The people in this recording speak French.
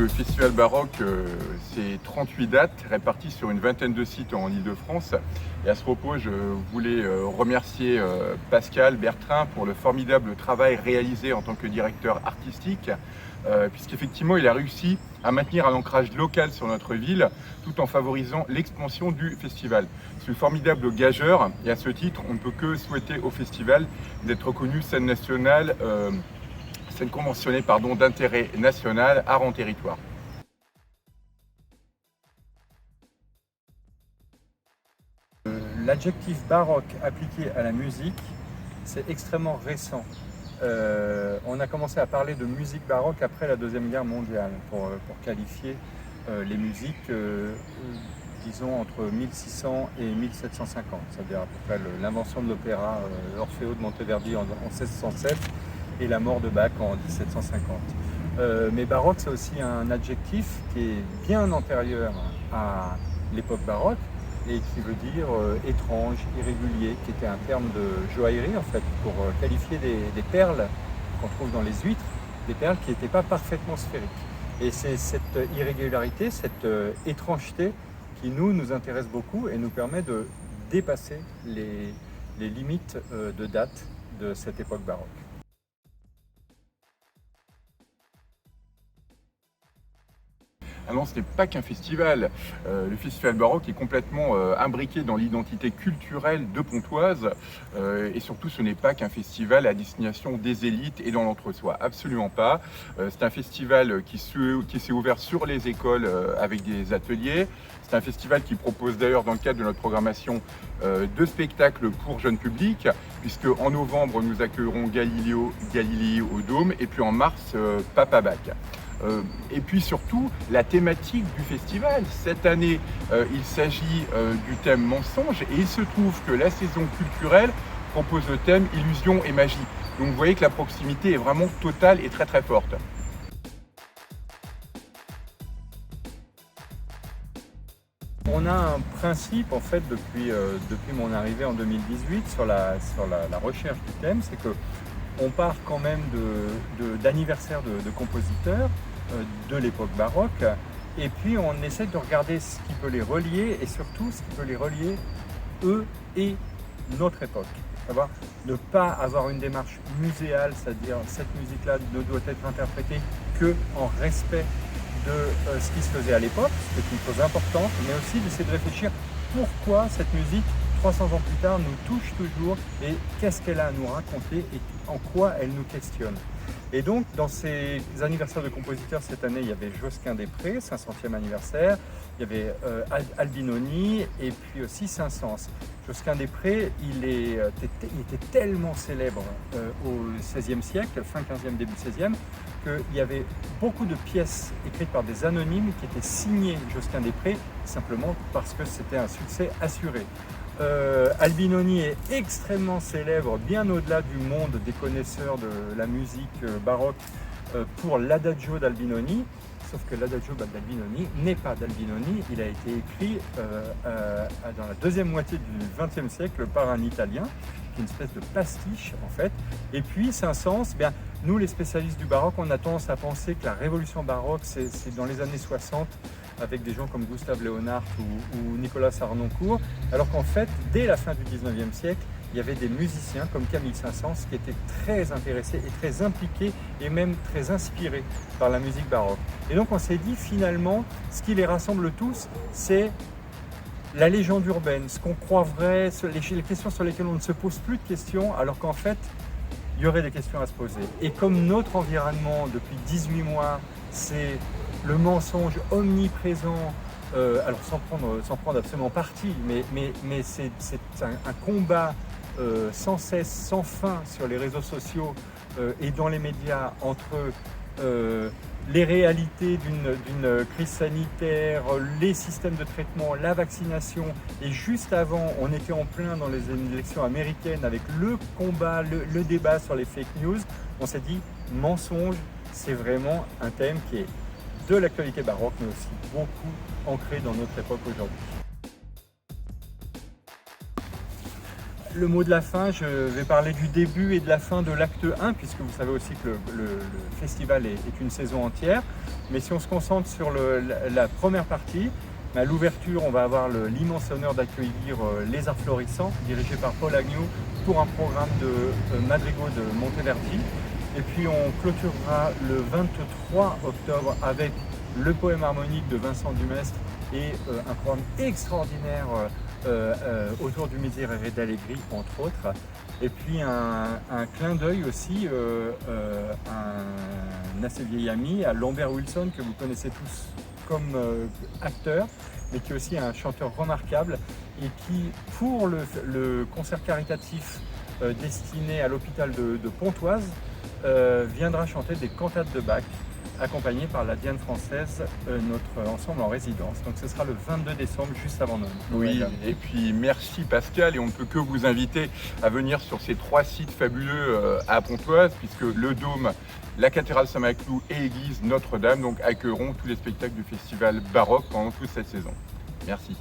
le Festival Baroque, c'est 38 dates réparties sur une vingtaine de sites en Ile-de-France. Et à ce propos, je voulais remercier Pascal Bertrain pour le formidable travail réalisé en tant que directeur artistique, puisqu'effectivement, il a réussi à maintenir un ancrage local sur notre ville, tout en favorisant l'expansion du festival. C'est une formidable gageur, et à ce titre, on ne peut que souhaiter au festival d'être reconnu scène nationale, scène conventionnée d'intérêt national, art en territoire. L'adjectif baroque appliqué à la musique, c'est extrêmement récent. On a commencé à parler de musique baroque après la Deuxième Guerre mondiale pour qualifier les musiques, disons, entre 1600 et 1750, c'est-à-dire à peu près l'invention de l'opéra Orfeo de Monteverdi en 1607 et la mort de Bach en 1750. Mais baroque, c'est aussi un adjectif qui est bien antérieur à l'époque baroque et qui veut dire étrange, irrégulier, qui était un terme de joaillerie en fait, pour qualifier des perles qu'on trouve dans les huîtres, des perles qui n'étaient pas parfaitement sphériques. Et c'est cette irrégularité, cette étrangeté qui nous intéresse beaucoup et nous permet de dépasser les limites de date de cette époque baroque. Ah non, ce n'est pas qu'un festival. Le Festival Baroque est complètement imbriqué dans l'identité culturelle de Pontoise. Et surtout, ce n'est pas qu'un festival à destination des élites et dans l'entre-soi. Absolument pas. C'est un festival qui s'est ouvert sur les écoles avec des ateliers. C'est un festival qui propose d'ailleurs, dans le cadre de notre programmation, deux spectacles pour jeunes publics, puisque en novembre, nous accueillerons Galilée au Dôme, et puis en mars, Papa Bach. Et puis surtout, la thématique du festival. Cette année, il s'agit du thème mensonge, et il se trouve que la saison culturelle propose le thème illusion et magie. Donc vous voyez que la proximité est vraiment totale et très très forte. On a un principe en fait depuis mon arrivée en 2018 sur la recherche du thème, c'est que on part quand même d'anniversaires de compositeurs de l'époque baroque, et puis on essaie de regarder ce qui peut les relier, et surtout ce qui peut les relier, eux et notre époque. Savoir ne pas avoir une démarche muséale, c'est-à-dire cette musique-là ne doit être interprétée qu'en respect de ce qui se faisait à l'époque, ce qui est une chose importante, mais aussi d'essayer de réfléchir pourquoi cette musique 300 ans plus tard nous touche toujours et qu'est-ce qu'elle a à nous raconter et en quoi elle nous questionne. Et donc dans ces anniversaires de compositeurs cette année, il y avait Josquin-des-Prés, 500e anniversaire, il y avait Albinoni et puis aussi Saint-Saëns. Josquin-des-Prés, il était tellement célèbre au XVIe siècle, fin 15e, début 16e, qu'il y avait beaucoup de pièces écrites par des anonymes qui étaient signées Josquin-des-Prés simplement parce que c'était un succès assuré. Albinoni est extrêmement célèbre, bien au-delà du monde des connaisseurs de la musique baroque, pour l'Adagio d'Albinoni, sauf que l'Adagio d'Albinoni n'est pas d'Albinoni, il a été écrit dans la deuxième moitié du XXe siècle par un Italien, qui est une espèce de pastiche en fait. Et puis Saint-Saëns, bien, nous les spécialistes du baroque, on a tendance à penser que la révolution baroque c'est dans les années 60, avec des gens comme Gustave Léonard ou Nicolas Harnoncourt, alors qu'en fait, dès la fin du 19e siècle, il y avait des musiciens comme Camille Saint-Saëns qui étaient très intéressés et très impliqués et même très inspirés par la musique baroque. Et donc on s'est dit finalement, ce qui les rassemble tous, c'est la légende urbaine, ce qu'on croit vrai, les questions sur lesquelles on ne se pose plus de questions, alors qu'en fait, il y aurait des questions à se poser. Et comme notre environnement depuis 18 mois, c'est le mensonge omniprésent, alors sans prendre absolument parti, mais c'est un combat sans cesse, sans fin sur les réseaux sociaux et dans les médias entre les réalités d'une crise sanitaire, les systèmes de traitement, la vaccination, et juste avant, on était en plein dans les élections américaines avec le combat, le débat sur les fake news. On s'est dit, mensonge, c'est vraiment un thème qui est de l'actualité baroque, mais aussi beaucoup ancré dans notre époque aujourd'hui. le mot de la fin, je vais parler du début et de la fin de l'acte 1, puisque vous savez aussi que le festival est une saison entière. Mais si on se concentre sur la première partie, à l'ouverture, on va avoir l'immense honneur d'accueillir Les Arts Florissants, dirigé par Paul Agnew, pour un programme de madrigaux de Monteverdi. Et puis on clôturera le 23 octobre avec le poème harmonique de Vincent Dumestre et un programme extraordinaire autour du Miserere d'Allegri, entre autres. Et puis un clin d'œil aussi, un assez vieil ami, à Lambert Wilson, que vous connaissez tous comme acteur, mais qui est aussi un chanteur remarquable et qui, pour le concert caritatif destiné à l'hôpital de Pontoise, viendra chanter des cantates de Bach, accompagné par la Diane française, notre ensemble en résidence. Donc ce sera le 22 décembre, juste avant Noël. Oui, et puis merci Pascal, et on ne peut que vous inviter à venir sur ces 3 sites fabuleux à Pontoise, puisque le Dôme, la cathédrale Saint-Maclou et l'église Notre-Dame donc accueilleront tous les spectacles du festival baroque pendant toute cette saison. Merci.